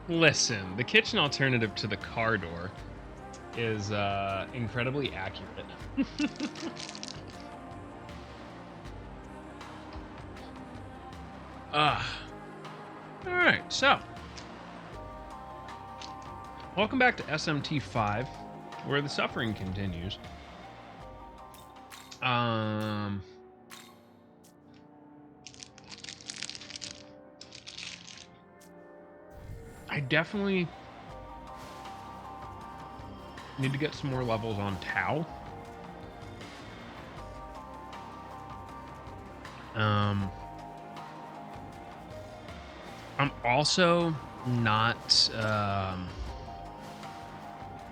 Listen, the kitchen alternative to the car door is incredibly accurate. All right, so welcome back to SMT 5, where the suffering continues. I definitely need to get some more levels on Tau. I'm also not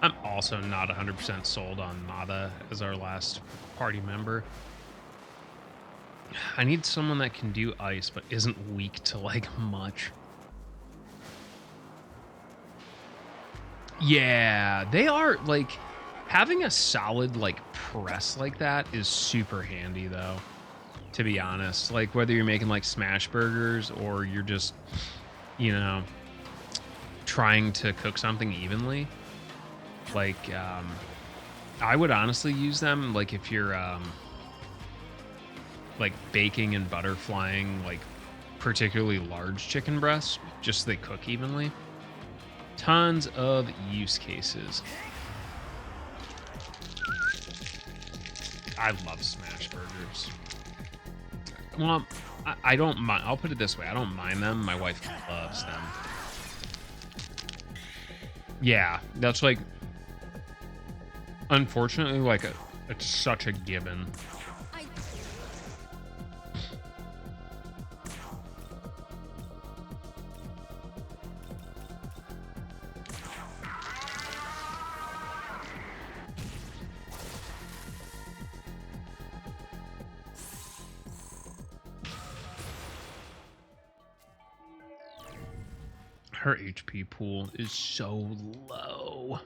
100% sold on Nada as our last party member. I need someone that can do ice but isn't weak to like much. Yeah, they are like having a solid like press like that is super handy though, to be honest. Like whether you're making like smash burgers or you're just, you know, trying to cook something evenly. Like I would honestly use them like if you're like baking and butterflying like particularly large chicken breasts just so they cook evenly. Tons of use cases. I love smash burgers. Well, I don't mind. I'll put it this way. I don't mind them. My wife loves them. Yeah, that's like, unfortunately, like it's such a given. Her HP pool is so low.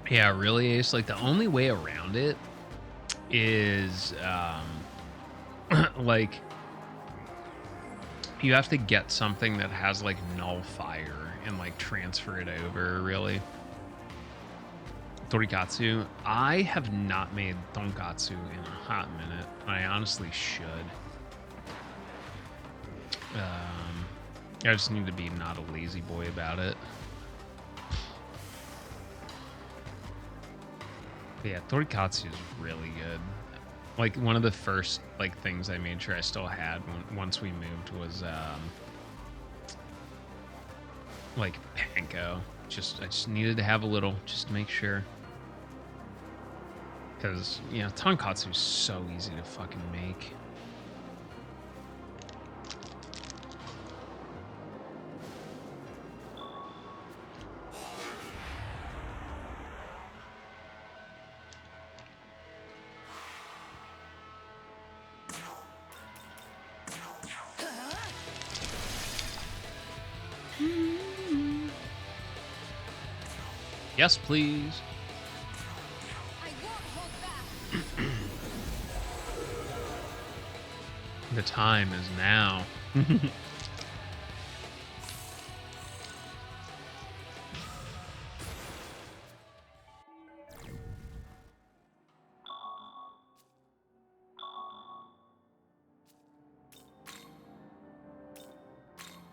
Yeah, really, Ace. Like the only way around it is like you have to get something that has like null fire and like transfer it over, really. Torikatsu. I have not made tonkatsu in a hot minute. I honestly should. I just need to be not a lazy boy about it. But yeah, torikatsu is really good. Like one of the first like things I made sure I still had once we moved was like panko. I just needed to have a little just to make sure. Because, you know, tonkatsu is so easy to fucking make. Yes, please. The time is now.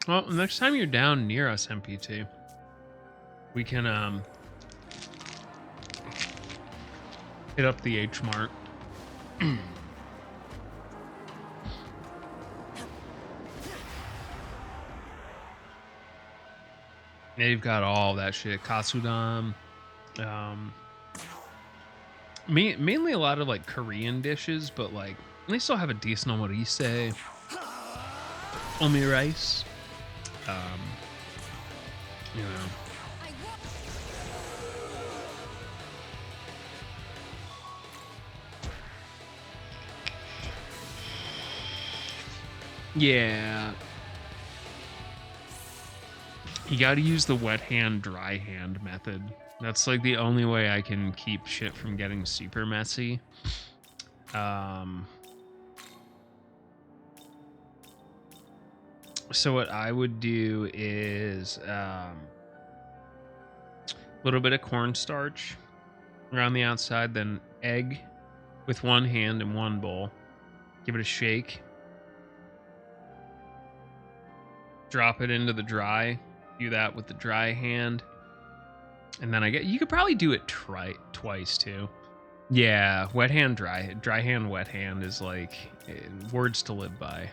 Well, next time you're down near us, MPT, we can hit up the H Mart. Yeah, you've got all that shit. Katsudon. Mainly a lot of like Korean dishes, but like they still have a decent omorise, omi rice. You know. Yeah. You got to use the wet hand, dry hand method. That's like the only way I can keep shit from getting super messy. So what I would do is a little bit of cornstarch around the outside, then egg with one hand in one bowl. Give it a shake. Drop it into the dry. Do that with the dry hand. And then you could probably do it twice too. Yeah, wet hand, dry hand, wet hand is like words to live by.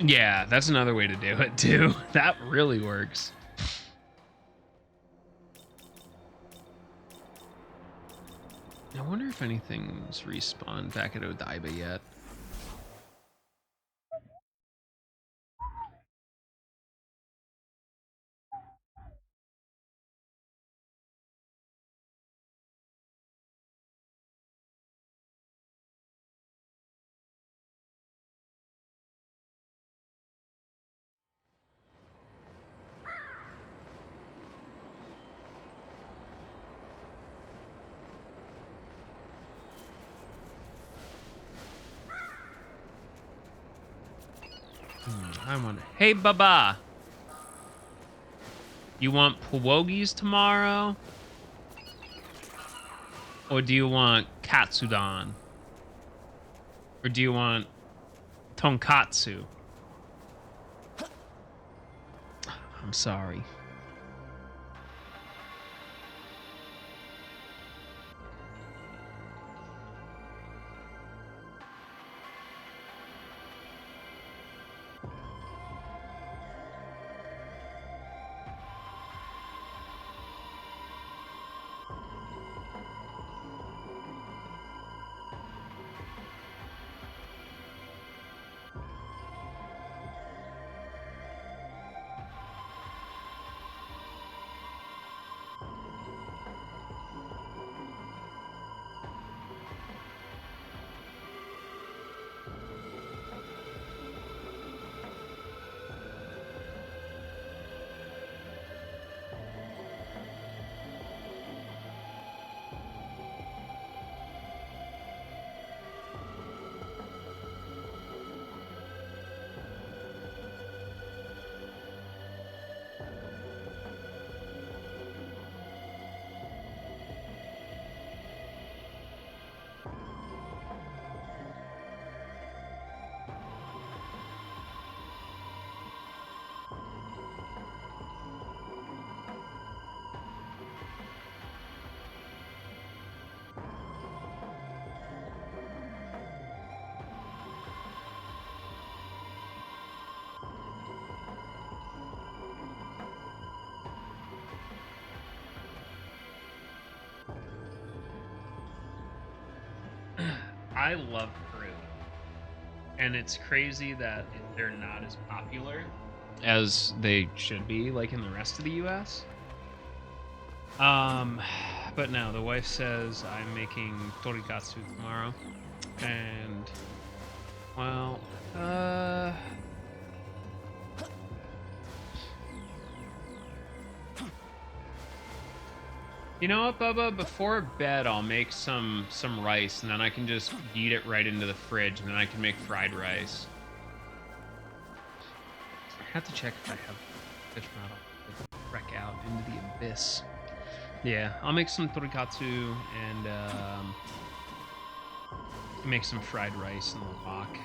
Yeah, that's another way to do it too. That really works. I wonder if anything's respawned back at Odaiba yet. I wonder. Hey, Baba. You want pierogies tomorrow? Or do you want katsudon? Or do you want tonkatsu? I'm sorry. I love fruit. And it's crazy that they're not as popular as they should be, like in the rest of the US. But no, the wife says I'm making torikatsu tomorrow. And, well, you know what, Bubba? Before bed, I'll make some rice, and then I can just eat it right into the fridge, and then I can make fried rice. I have to check if I have fish model to wreck out into the abyss. Yeah, I'll make some torikatsu and make some fried rice in the wok.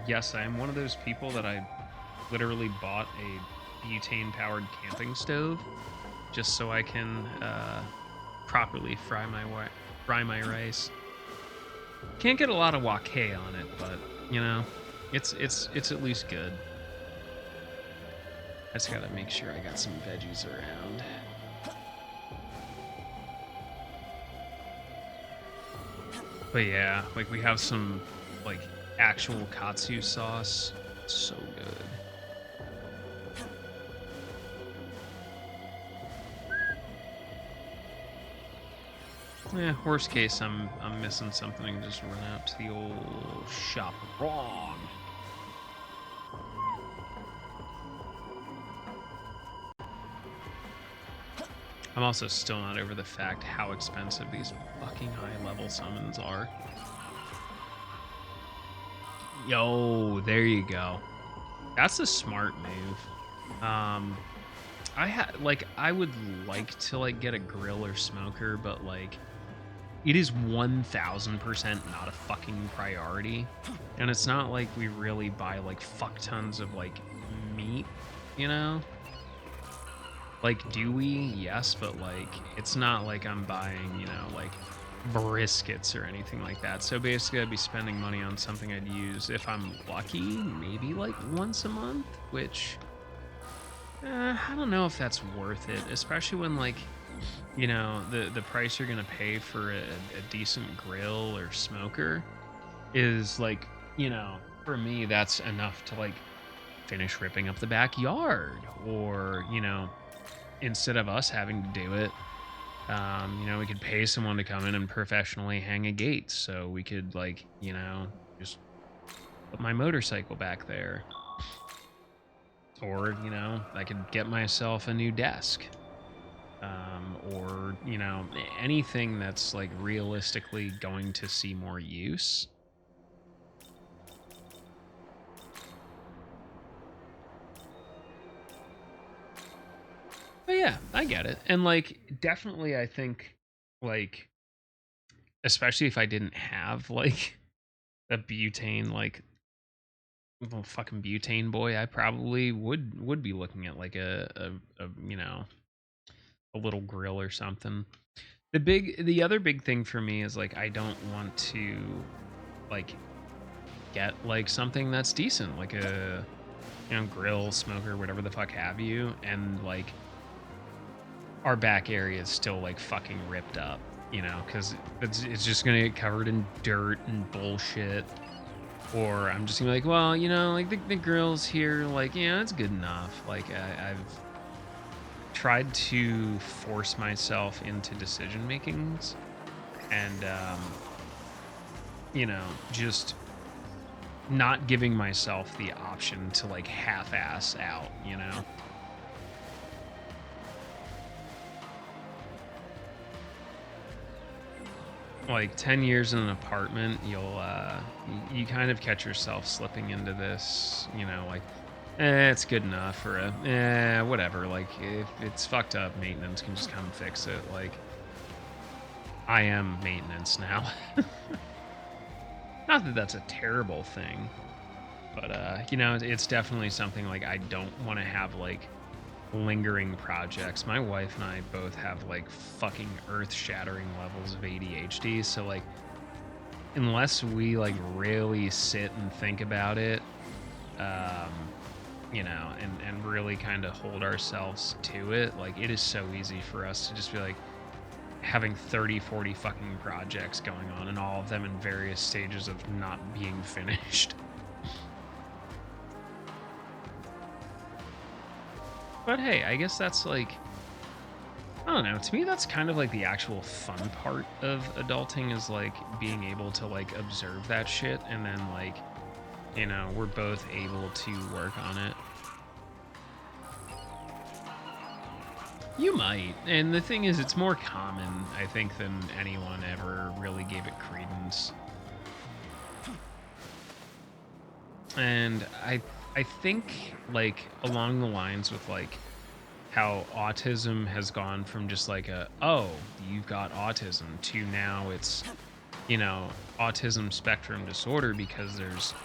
Yes, I am one of those people that I literally bought a butane-powered camping stove just so I can properly fry my rice. Can't get a lot of wok on it, but you know, it's at least good. I just gotta make sure I got some veggies around. But yeah, like we have some like actual katsu sauce. It's so good. Yeah, worst case, I'm missing something and just run out to the old shop wrong. I'm also still not over the fact how expensive these fucking high level summons are. Yo, there you go. That's a smart move. I would like to like get a grill or smoker, but like it is 1000% not a fucking priority. And it's not like we really buy like fuck tons of like meat, you know? Like, do we? Yes, but like it's not like I'm buying, like briskets or anything like that. So basically I'd be spending money on something I'd use if I'm lucky, maybe like once a month, which I don't know if that's worth it, especially when like the price you're gonna pay for a decent grill or smoker is like for me that's enough to like finish ripping up the backyard, or instead of us having to do it, we could pay someone to come in and professionally hang a gate, so we could like just put my motorcycle back there, or I could get myself a new desk, or anything that's like realistically going to see more use. But yeah, I get it. And like definitely I think like especially if I didn't have like a butane like little fucking butane boy, I probably would be looking at like a a little grill or something. The other big thing for me is like I don't want to like get like something that's decent, like a grill, smoker, whatever the fuck have you, and like our back area is still like fucking ripped up, because it's just gonna get covered in dirt and bullshit. Or I'm just gonna be like, well, like the grill's here, like, yeah, it's good enough. Like I've tried to force myself into decision makings, and just not giving myself the option to like half-ass out. Like 10 years in an apartment, you kind of catch yourself slipping into this, like it's good enough, or whatever, like if it's fucked up, maintenance can just come fix it. Like I am maintenance now. Not that that's a terrible thing, but it's definitely something like I don't want to have like lingering projects. My wife and I both have like fucking earth-shattering levels of ADHD, so like unless we like really sit and think about it, um, and really kind of hold ourselves to it, like it is so easy for us to just be like having 30, 40 fucking projects going on, and all of them in various stages of not being finished. But hey, I guess that's like, I don't know. To me, that's kind of like the actual fun part of adulting, is like being able to like observe that shit, and then like, we're both able to work on it. You might. And the thing is, it's more common, I think, than anyone ever really gave it credence. And I think like along the lines with like how autism has gone from just like oh, you've got autism, to now it's autism spectrum disorder, because there's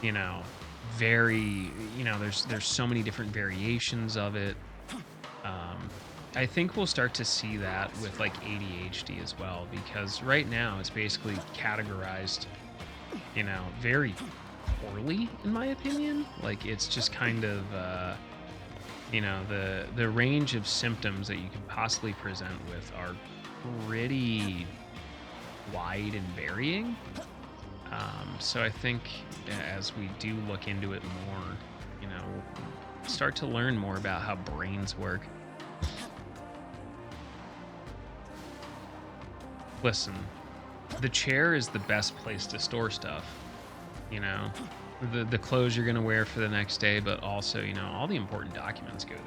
you know very there's so many different variations of it. I think we'll start to see that with like ADHD as well, because right now it's basically categorized very poorly, in my opinion. Like it's just kind of the range of symptoms that you can possibly present with are pretty wide and varying. So I think as we do look into it more, we'll start to learn more about how brains work. Listen, the chair is the best place to store stuff, you know? The clothes you're gonna wear for the next day, but also, you know, all the important documents go there.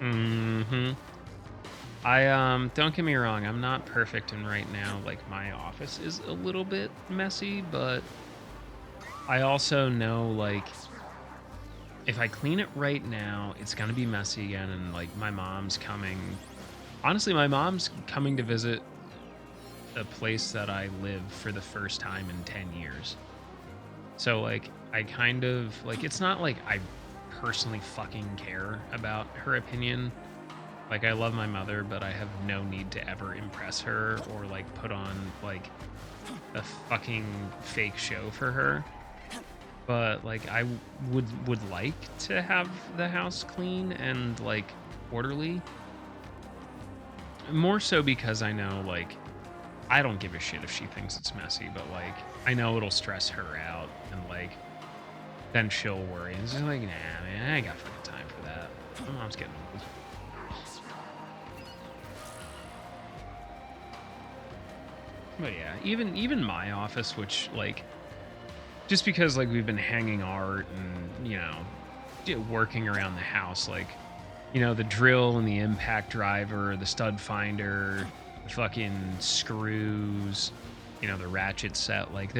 Mm-hmm. Don't get me wrong, I'm not perfect, and right now, like, my office is a little bit messy, but I also know, like, if I clean it right now, it's gonna be messy again, and, like, my mom's coming. Honestly, my mom's coming to visit a place that I live for the first time in 10 years. So, like, I kind of like, it's not like I personally fucking care about her opinion. Like, I love my mother, but I have no need to ever impress her or, like, put on, like, a fucking fake show for her. But, like, I would like to have the house clean and, like, orderly. More so because I know, like, I don't give a shit if she thinks it's messy, but, like, I know it'll stress her out, and, like, then she'll worry. And she's like, nah, man, I ain't got fucking time for that. My mom's getting old. But yeah, even my office, which, like, just because, like, we've been hanging art and, you know, working around the house, like, you know, the drill and the impact driver, the stud finder, the fucking screws, you know, the ratchet set, like,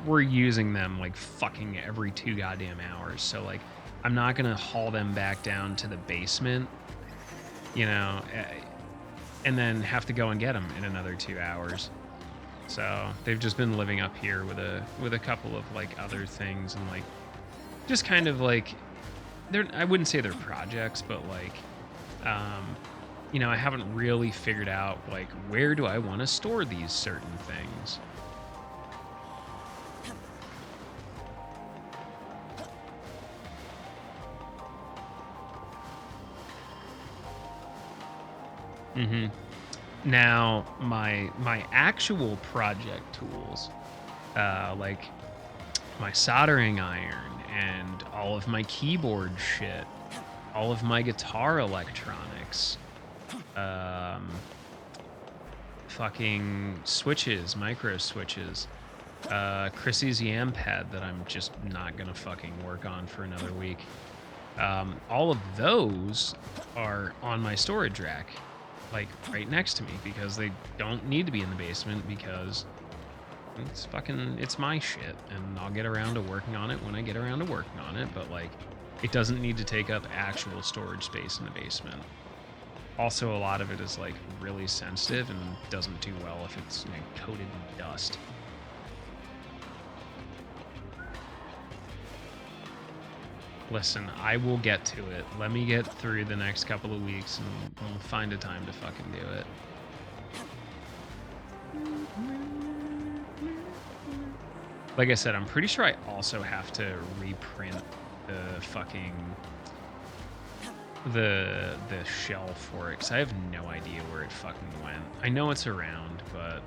we're using them like fucking every 2 goddamn hours. So, like, I'm not gonna haul them back down to the basement, you know, and then have to go and get them in another 2 hours. So they've just been living up here with a couple of, like, other things, and, like, just kind of, like, I wouldn't say they're projects, but, like, you know, I haven't really figured out, like, where do I want to store these certain things. Hmm. Now, my actual project tools, like my soldering iron and all of my keyboard shit, all of my guitar electronics, um, fucking switches, micro switches, Chrissy's yam pad that I'm just not gonna fucking work on for another week. All of those are on my storage rack, like, right next to me, because they don't need to be in the basement, because it's my shit, and I'll get around to working on it when I get around to working on it, but, like, it doesn't need to take up actual storage space in the basement. Also, a lot of it is, like, really sensitive and doesn't do well if it's, you know, coated in dust. Listen, I will get to it. Let me get through the next couple of weeks, and we'll find a time to fucking do it. Like I said, I'm pretty sure I also have to reprint the fucking the shell for it, because I have no idea where it fucking went. I know it's around, but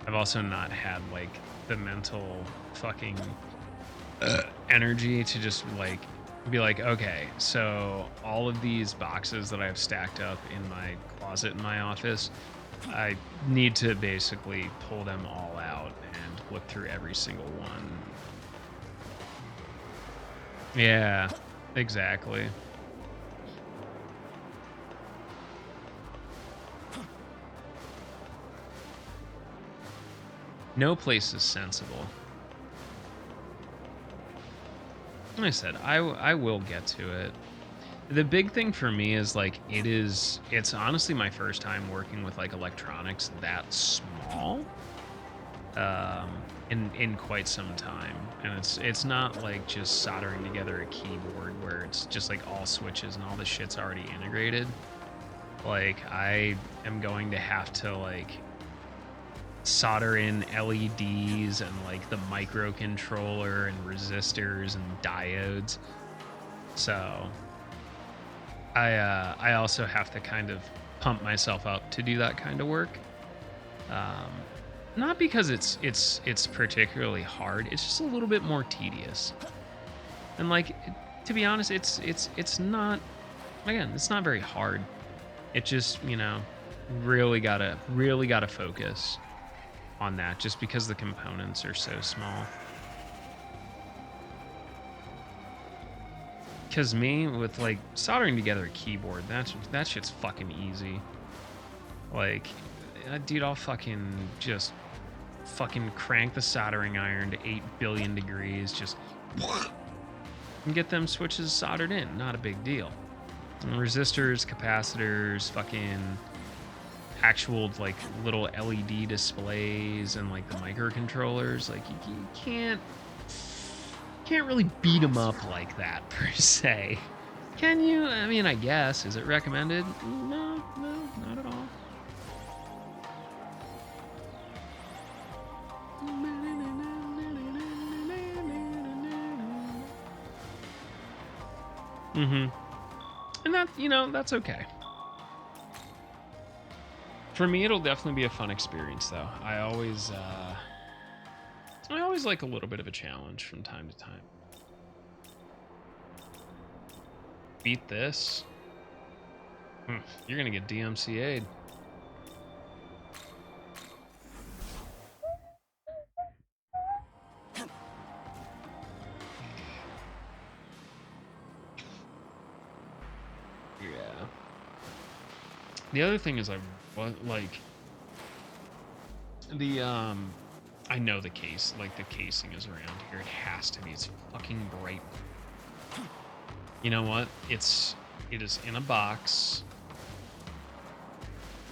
I've also not had, like, the mental fucking energy to just, like, be like, okay, so all of these boxes that I have stacked up in my closet in my office, I need to basically pull them all out and look through every single one. Yeah, exactly. No place is sensible. Like I said, I will get to it. The big thing for me is, like, it's honestly my first time working with, like, electronics that small, um in quite some time. And it's not like just soldering together a keyboard where it's just, like, all switches and all the shit's already integrated. Like, I am going to have to, like, solder in LEDs and, like, the microcontroller and resistors and diodes. So I also have to kind of pump myself up to do that kind of work. Um, Not because it's particularly hard. It's just a little bit more tedious. And like to be honest, it's not, again, it's not very hard. It just, really gotta focus on that just because the components are so small. Cause me with like soldering together a keyboard, that shit's fucking easy. Like, dude, I'll just fucking crank the soldering iron to 8 billion degrees, just and get them switches soldered in. Not a big deal. And resistors, capacitors, fucking actual like little LED displays, and like the microcontrollers. Like you can't really beat them up like that per se. Can you? I mean, I guess. Is it recommended? No, not at all. Mm-hmm. And that's okay. For me, it'll definitely be a fun experience, though. I always like a little bit of a challenge from time to time. Beat this? You're gonna get DMCA'd. Yeah. The other thing is, like the I know the casing is around here. It has to be. It's fucking bright. You know what? It is in a box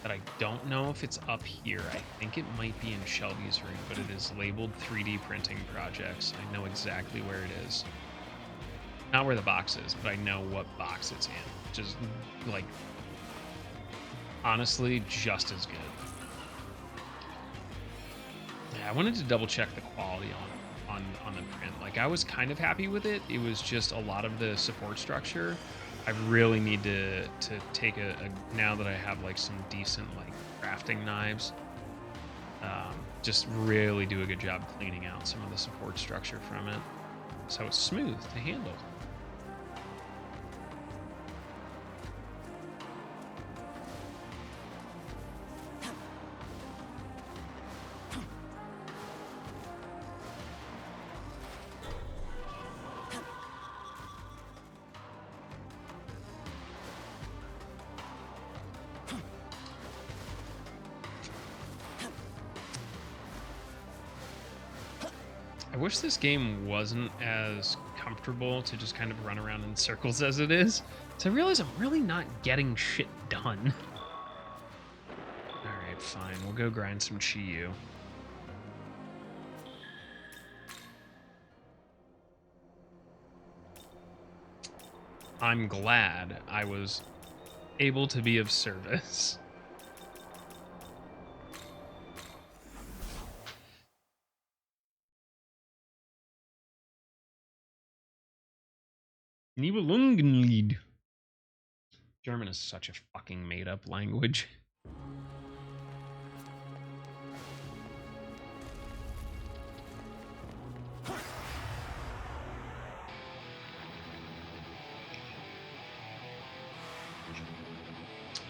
that I don't know if it's up here. I think it might be in Shelby's room, but it is labeled 3D printing projects. I know exactly where it is. Not where the box is, but I know what box it's in. Just like, honestly, just as good. Yeah, I wanted to double check the quality on the print. Like, I was kind of happy with it. It was just a lot of the support structure. I really need to take now that I have like some decent like crafting knives, just really do a good job cleaning out some of the support structure from it, so it's smooth to handle. I wish this game wasn't as comfortable to just kind of run around in circles as it is. So I realize I'm really not getting shit done. Alright, fine. We'll go grind some Chiyu. I'm glad I was able to be of service. Nibelungenlied. German is such a fucking made-up language.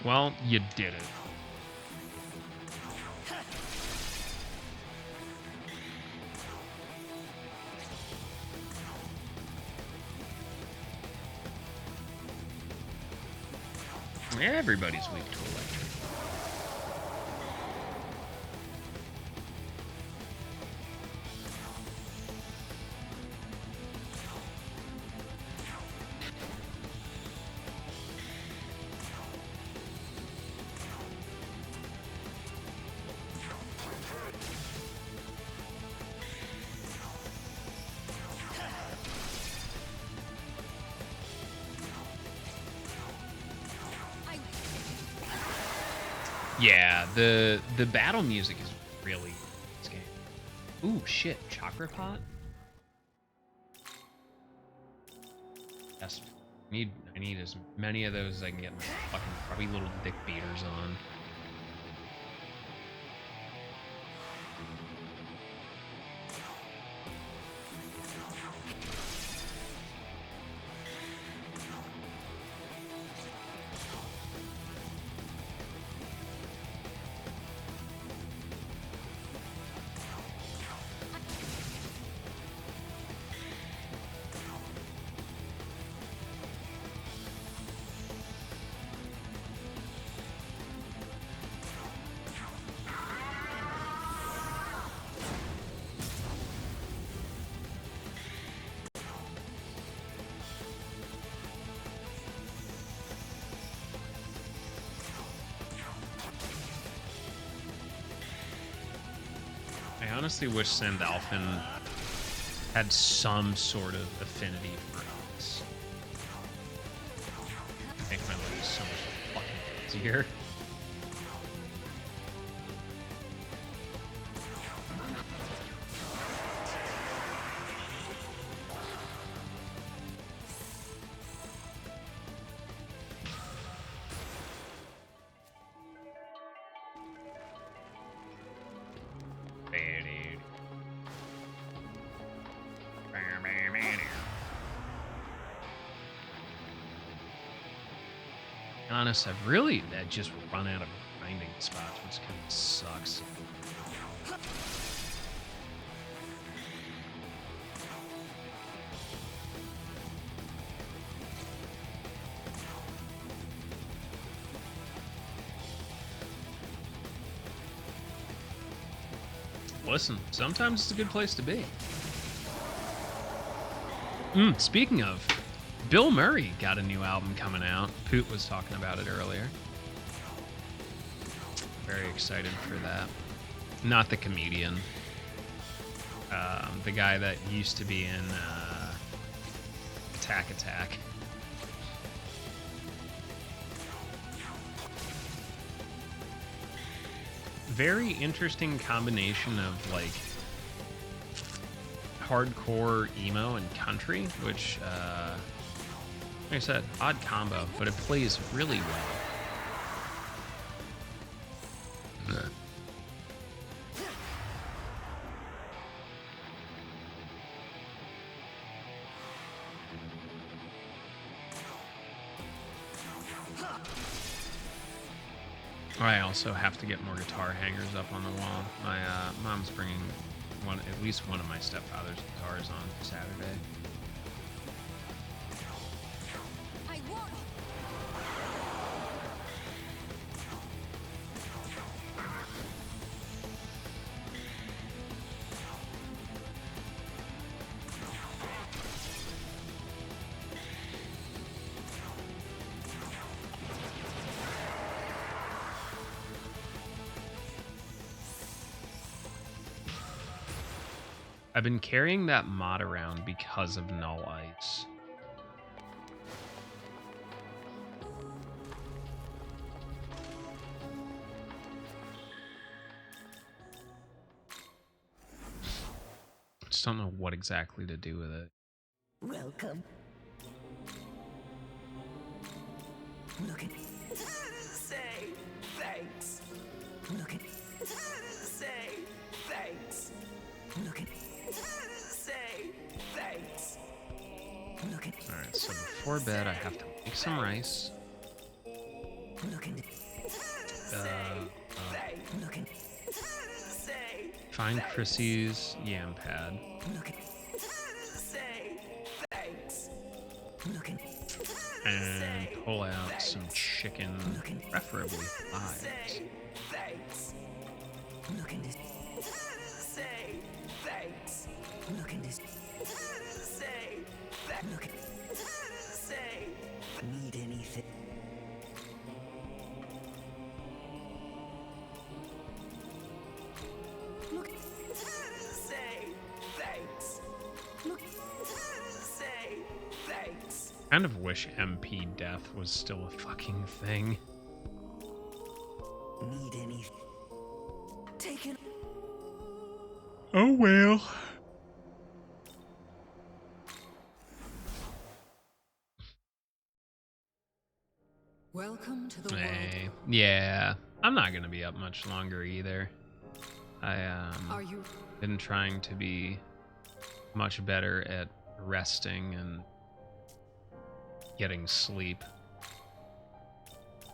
Well, you did it. Everybody's weak to electric. Yeah, the battle music is really this game. Ooh, shit, chakra pot? Yes. I need as many of those as I can get my fucking probably little dick beaters on. I honestly wish Sandalphon had some sort of affinity for us. Make my life so much fucking easier. Honest, I've really just run out of grinding spots, which kind of sucks. Listen, sometimes it's a good place to be. Speaking of, Bill Murray got a new album coming out. Poot was talking about it earlier. Very excited for that. Not the comedian. The guy that used to be in Attack Attack. Very interesting combination of like hardcore emo and country, which like I said, odd combo, but it plays really well. I also have to get more guitar hangers up on the wall. My mom's bringing at least one of my stepfather's guitars on Saturday. I've been carrying that mod around because of Null Ice. Just don't know what exactly to do with it. Welcome. Look at say thanks. Look at say thanks. Look at say thanks. Look at Alright, so before bed I have to make some rice. Look at look at find Chrissy's yam pad. Look at say thanks. Look at And pull out some chicken, preferably thighs. thanks. Look at this. Say thanks. Look at this. Say that. Look at say need anything. Look say thanks. Look say thanks. Kind of wish MP death was still a fucking thing. Need anything. Take it. Oh well. Welcome to the world. Hey, yeah, I'm not gonna be up much longer either. I Are you been trying to be much better at resting and getting sleep.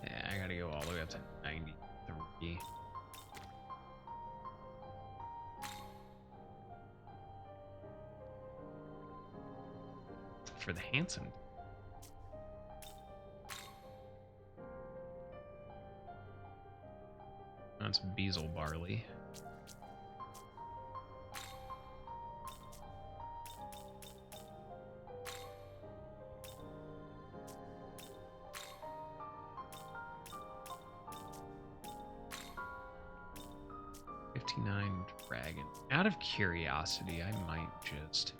Yeah, I gotta go all the way up to 93. For the Hanson. That's Bezel barley. Dragon. Out of curiosity, I might just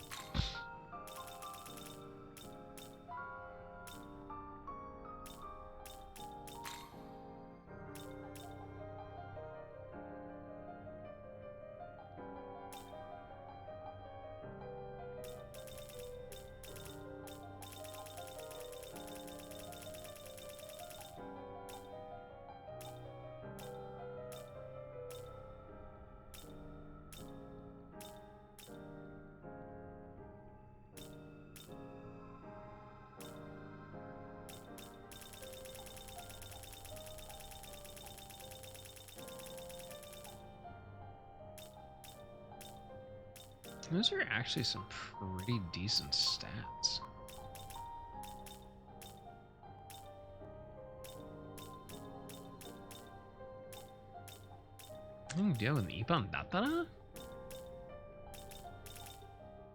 those are actually some pretty decent stats. Dia con Ipan Datara?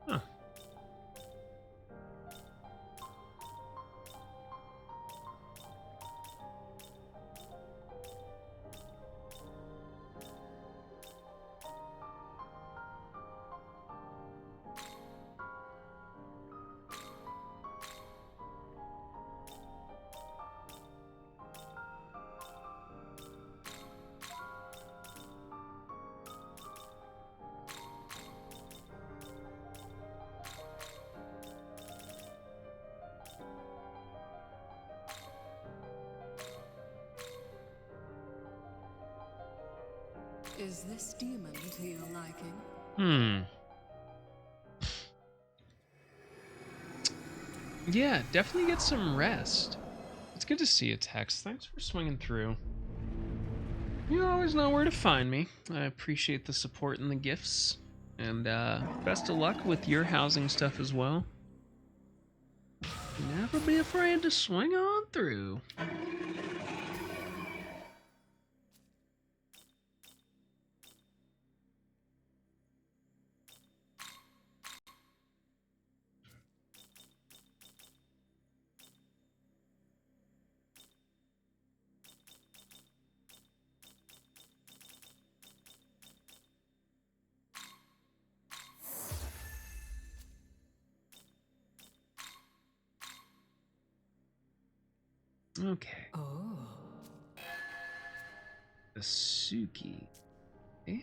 Huh. Is this demon to your liking? Yeah, definitely get some rest. It's good to see you, Tex. Thanks for swinging through. You always know where to find me. I appreciate the support and the gifts. And best of luck with your housing stuff as well. Never be afraid to swing on through. Okay. Oh. Asuki. Eh?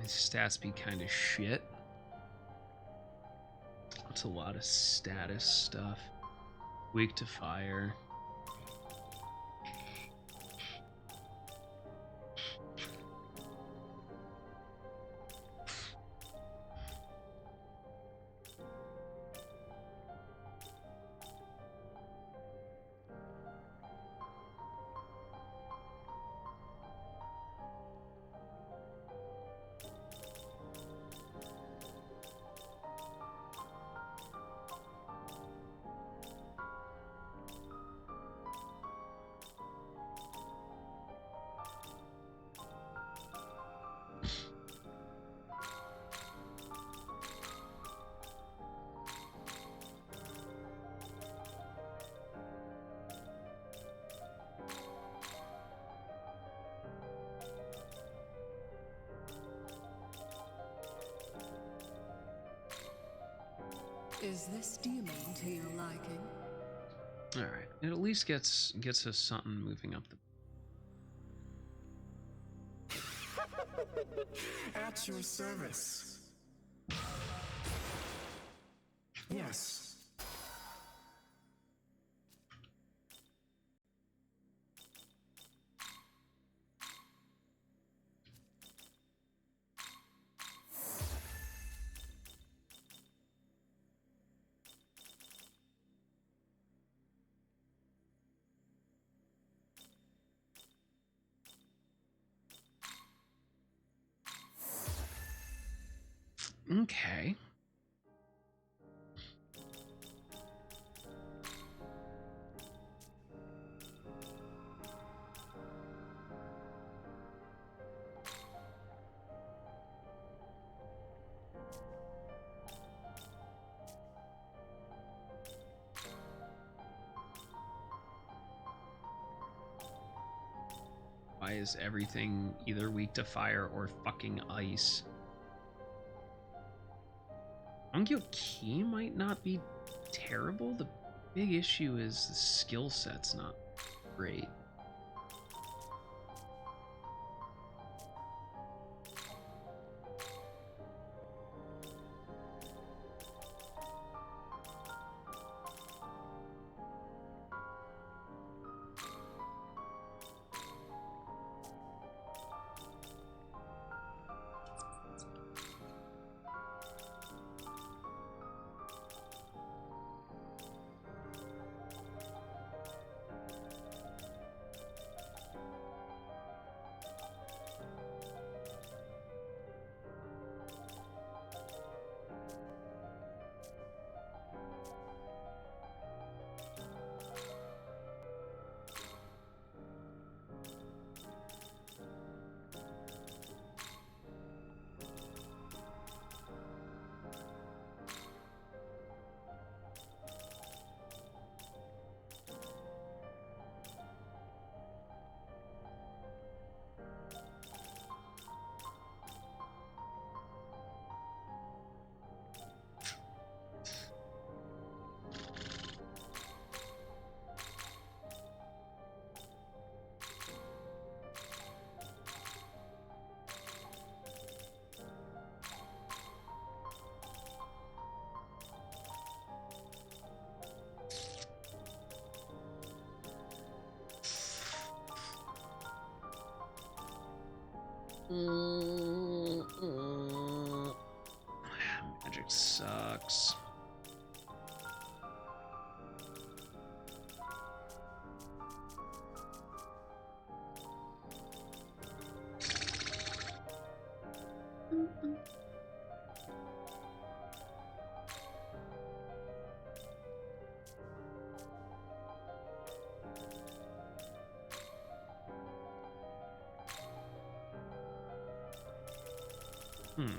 His stats be kind of shit. It's a lot of status stuff. Weak to fire. Is this demon to your liking? All right. It at least gets us something moving up the. At your service. Yes. Okay. Why is everything either weak to fire or fucking ice? Ongyo Ki might not be terrible. The big issue is the skill set's not great. Magic sucks. Mm.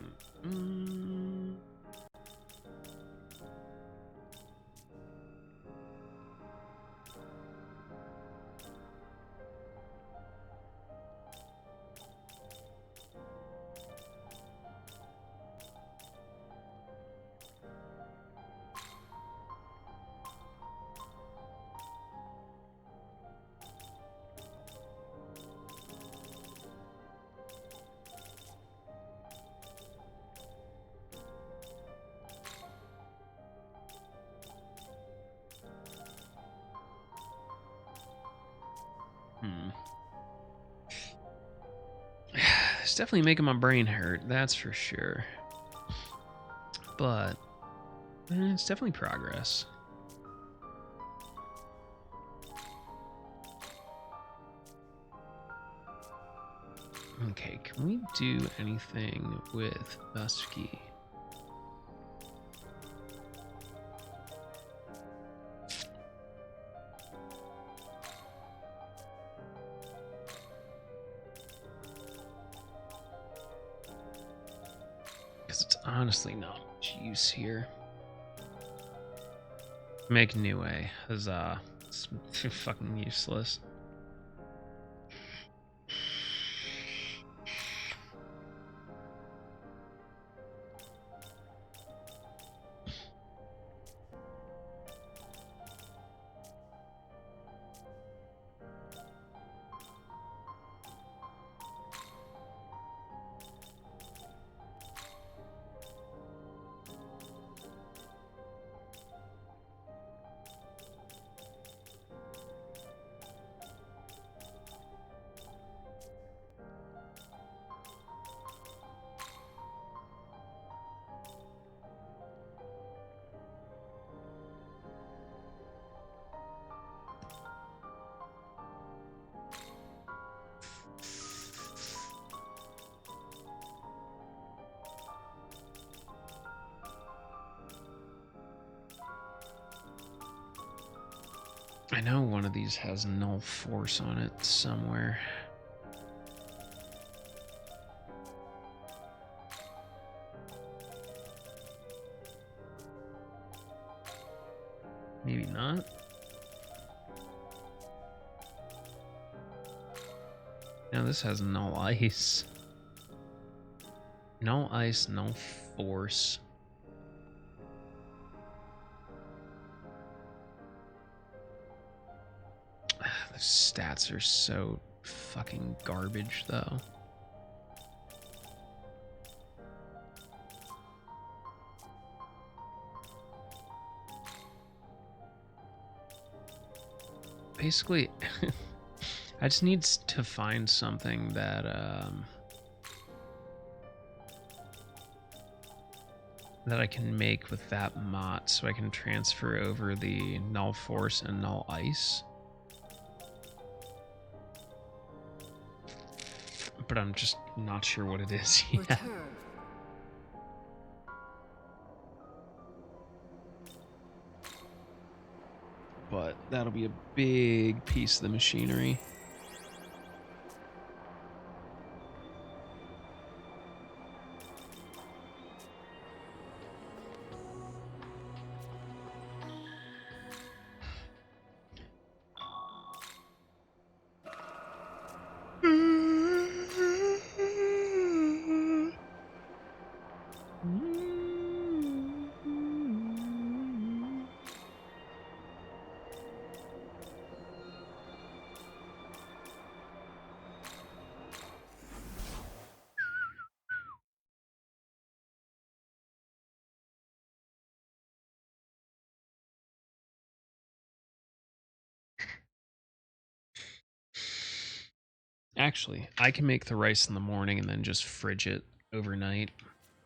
Hmm. It's definitely making my brain hurt, that's for sure. But it's definitely progress. Okay, can we do anything with Dusky? Because it's honestly not much use here. Make Niue. Huzzah. It's fucking useless. I know one of these has null force on it somewhere. Maybe not. No, this has null ice. Null ice, null force. The stats are so fucking garbage, though. Basically, I just need to find something that that I can make with that mot, so I can transfer over the null force and null ice. But I'm just not sure what it is yet. Return. But that'll be a big piece of the machinery. Actually, I can make the rice in the morning and then just fridge it overnight.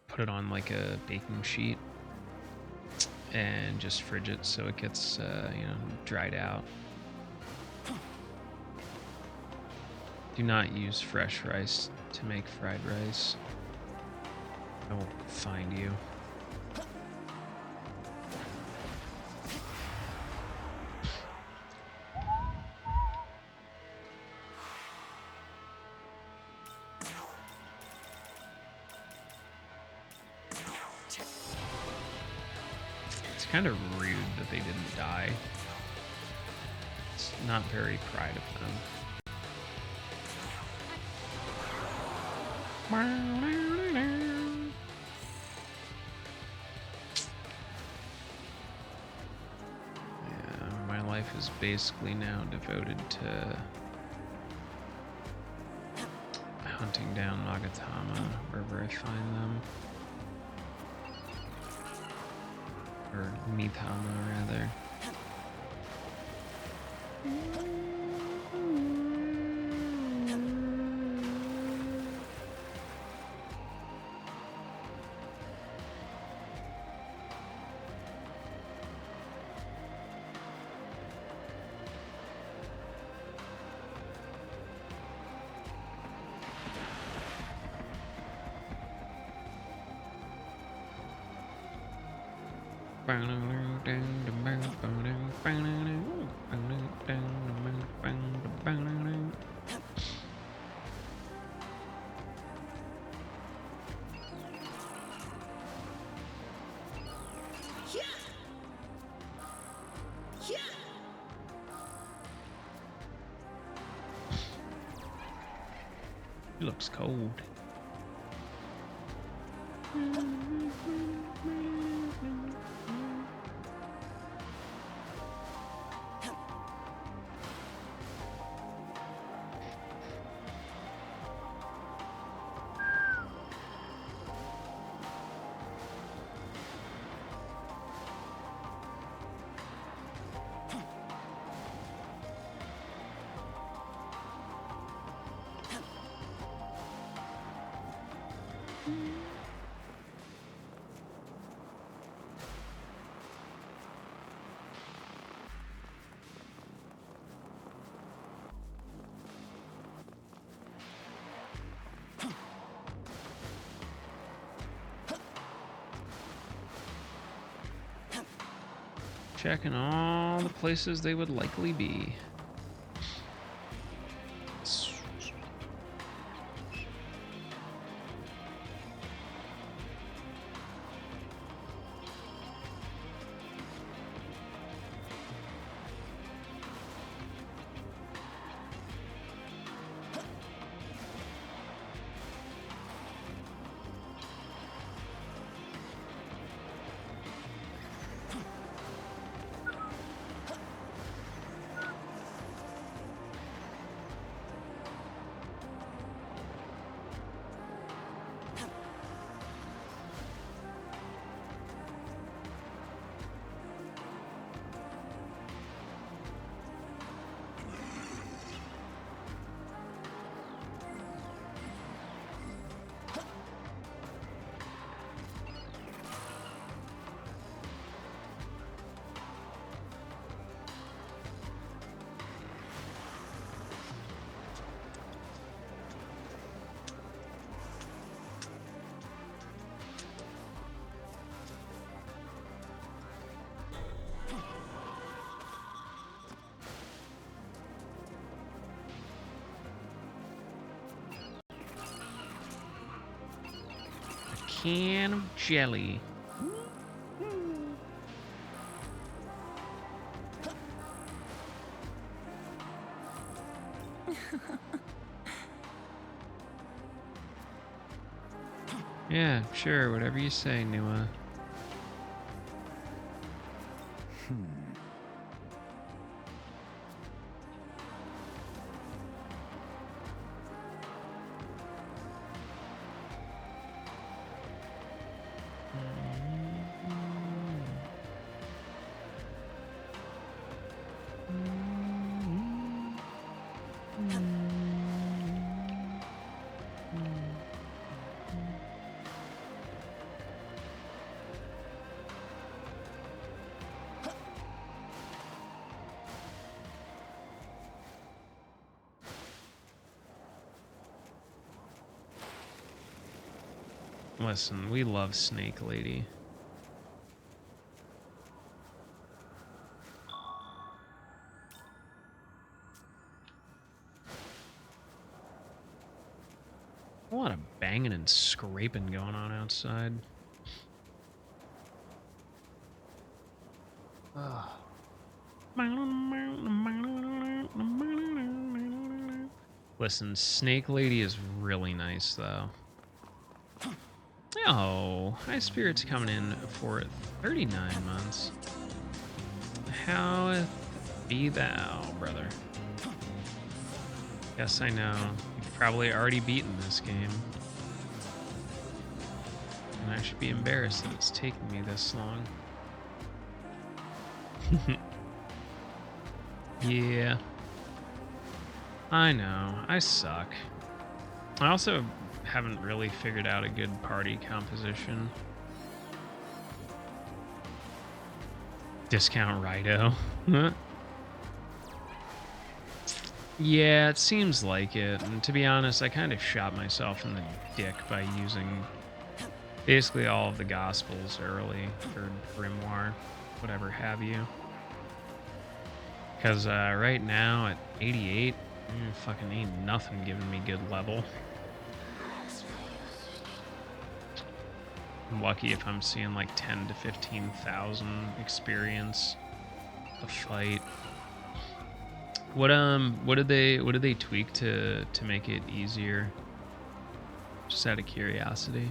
Put it on like a baking sheet and just fridge it so it gets, dried out. Do not use fresh rice to make fried rice. I will find you. It's kind of rude that they didn't die. It's not very pride of them. Yeah, my life is basically now devoted to hunting down Magatama wherever I find them. Or Mitama, rather. He looks cold. Checking all the places they would likely be. Can of jelly. Yeah, sure, whatever you say, Nua. Listen, we love Snake Lady. A lot of banging and scraping going on outside. Listen, Snake Lady is really nice, though. Oh, High Spirit's coming in for 39 months. How be thou, brother? Yes, I know. You've probably already beaten this game. And I should be embarrassed that it's taking me this long. Yeah. I know. I suck. I also haven't really figured out a good party composition. Discount Rido. Yeah, it seems like it. And to be honest, I kind of shot myself in the dick by using basically all of the Gospels early for Grimoire, whatever have you. Because right now at 88, fucking ain't nothing giving me good level. I'm lucky if I'm seeing like 10 to 15,000 experience a fight. What did they tweak to make it easier? Just out of curiosity.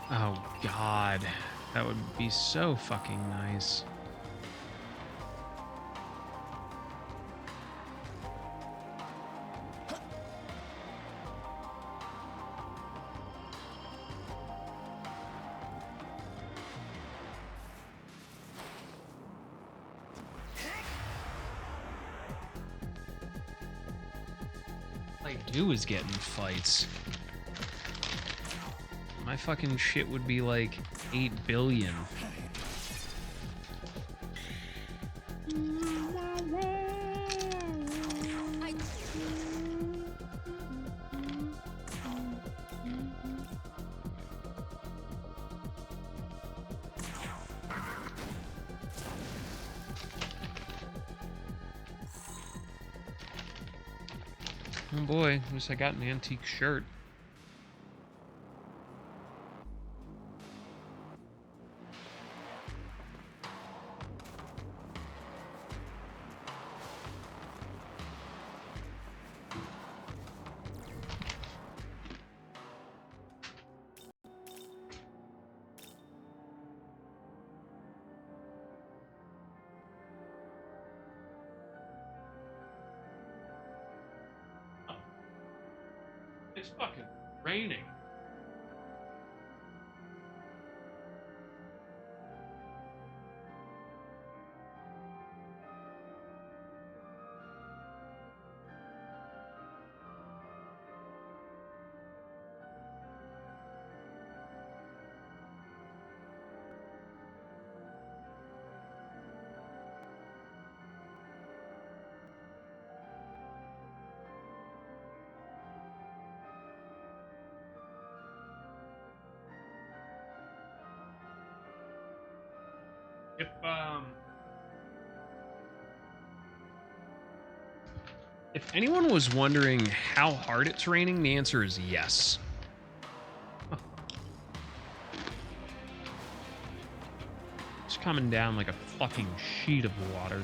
Oh god, that would be so fucking nice. All I do is get in fights. My fucking shit would be like 8 billion. Oh boy, at least I got an antique shirt. It's fucking raining. If anyone was wondering how hard it's raining, the answer is yes. It's coming down like a fucking sheet of water.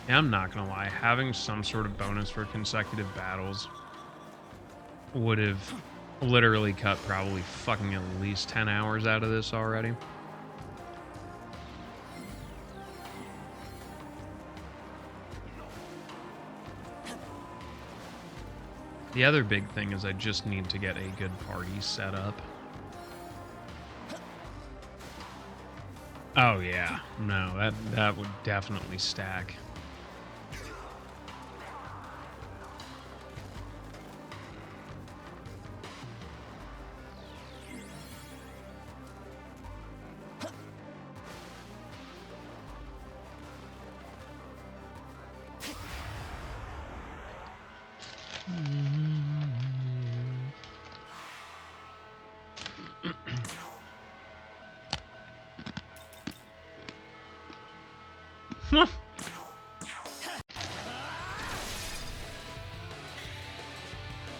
Yeah, I'm not gonna lie, having some sort of bonus for consecutive battles would have literally cut probably fucking at least 10 hours out of this already. The other big thing is I just need to get a good party set up. Oh yeah, no, that would definitely stack.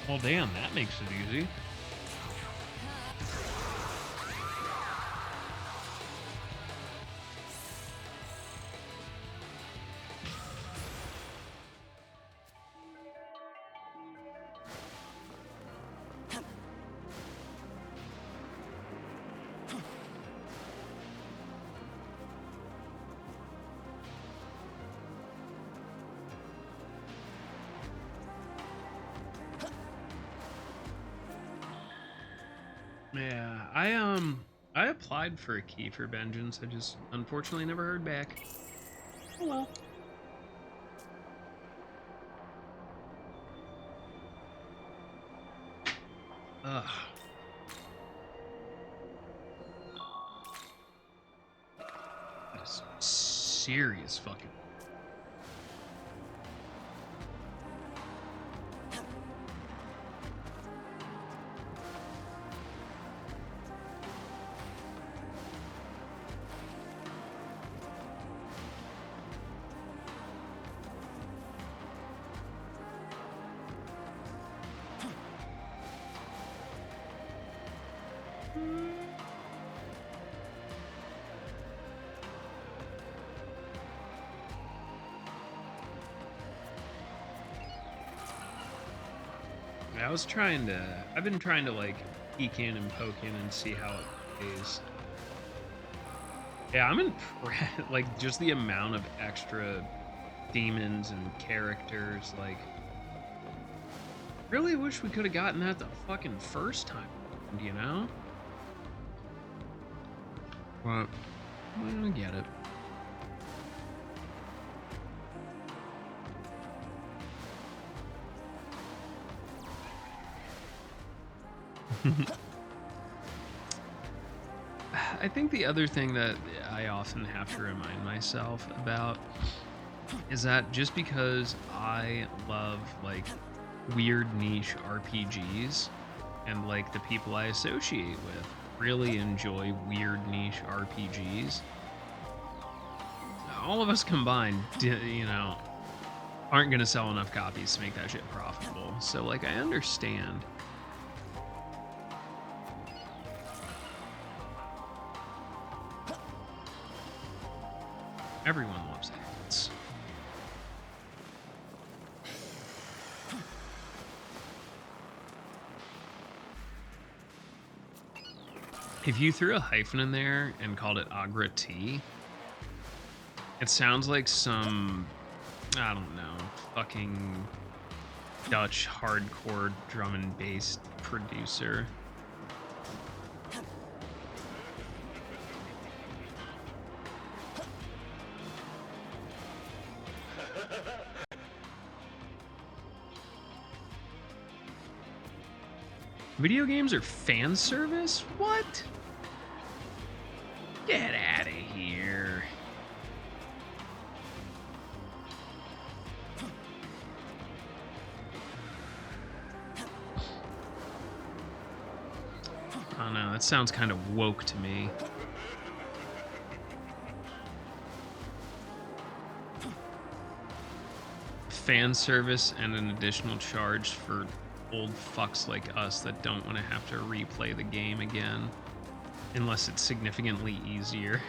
Well, damn, that makes it easy. Yeah, I applied for a key for Vengeance. I just unfortunately never heard back. Oh well. Ugh. That is serious fucking. I've been trying to like peek in and poke in and see how it plays. Yeah, I'm impressed. Like just the amount of extra demons and characters. Like, really wish we could have gotten that the fucking first time, you know? But I get it. I think the other thing that I often have to remind myself about is that just because I love like weird niche RPGs and like the people I associate with really enjoy weird niche RPGs, all of us combined, you know, aren't going to sell enough copies to make that shit profitable. So like I understand. Everyone loves hats. If you threw a hyphen in there and called it Agra Tea, it sounds like some, I don't know, fucking Dutch hardcore drum and bass producer. Video games are fan service? What? Get out of here. I don't know, that sounds kind of woke to me. Fan service and an additional charge for old fucks like us that don't want to have to replay the game again unless it's significantly easier.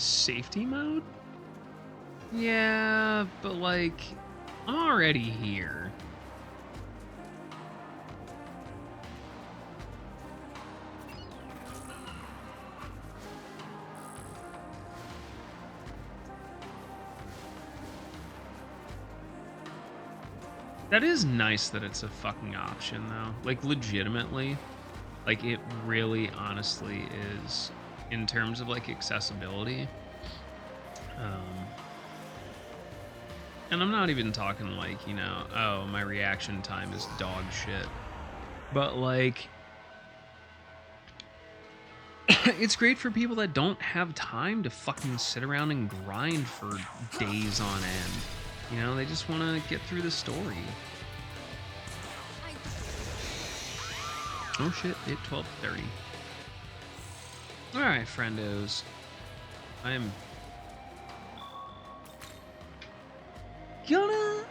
Safety mode? Yeah, but like, I'm already here. That is nice that it's a fucking option though. Like legitimately, like it really honestly is in terms of like accessibility. And I'm not even talking like, you know, oh, my reaction time is dog shit. But like, it's great for people that don't have time to fucking sit around and grind for days on end. You know, they just want to get through the story. Oh shit, hit 12:30. Alright, friendos. I am gonna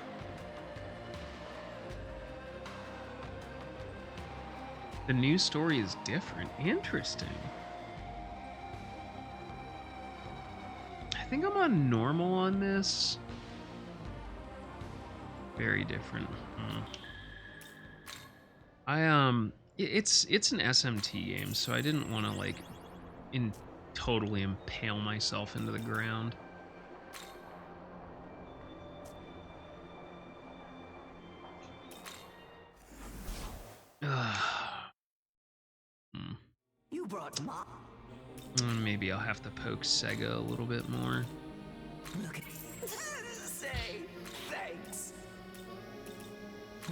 the news story is different. Interesting. I think I'm on normal on this. Very different. It's an SMT game, so I didn't want to like totally impale myself into the ground. You brought mom. Maybe I'll have to poke Sega a little bit more. Look at say thanks.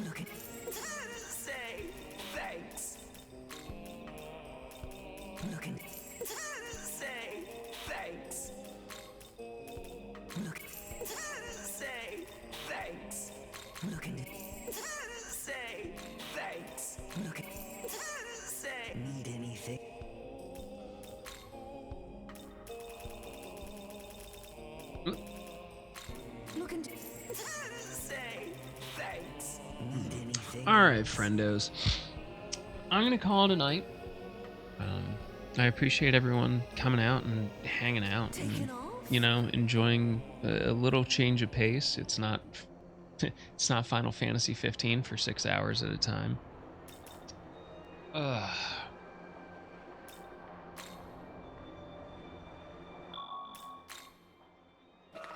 Look at say thanks. Look at say thanks. Look say thanks. Look at say thanks. Look at say need anything. All right, friendos. I'm gonna call it a night. I appreciate everyone coming out and hanging out, Taking and off? enjoying a little change of pace. It's not it's not Final Fantasy 15 for 6 hours at a time. Ugh.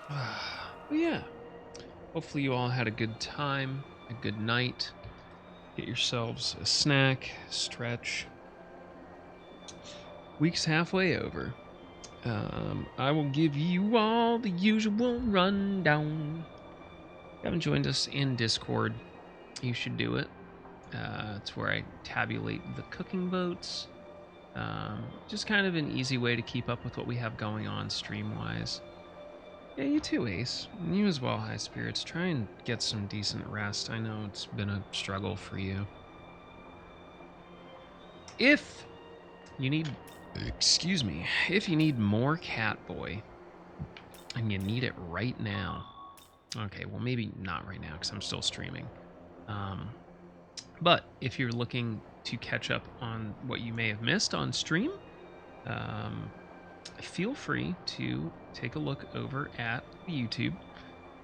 But yeah, hopefully you all had a good time, a good night. Get yourselves a snack, stretch. Week's halfway over. I will give you all the usual rundown. If you haven't joined us in Discord, you should do it. It's where I tabulate the cooking votes. Just kind of an easy way to keep up with what we have going on stream-wise. Yeah, you too, Ace. And you as well, High Spirits. Try and get some decent rest. I know it's been a struggle for you. If you need... Excuse me. If you need more Catboy, and you need it right now... Okay, well, maybe not right now, because I'm still streaming. But if you're looking to catch up on what you may have missed on stream, feel free to take a look over at YouTube.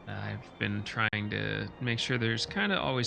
I've been trying to make sure there's kind of always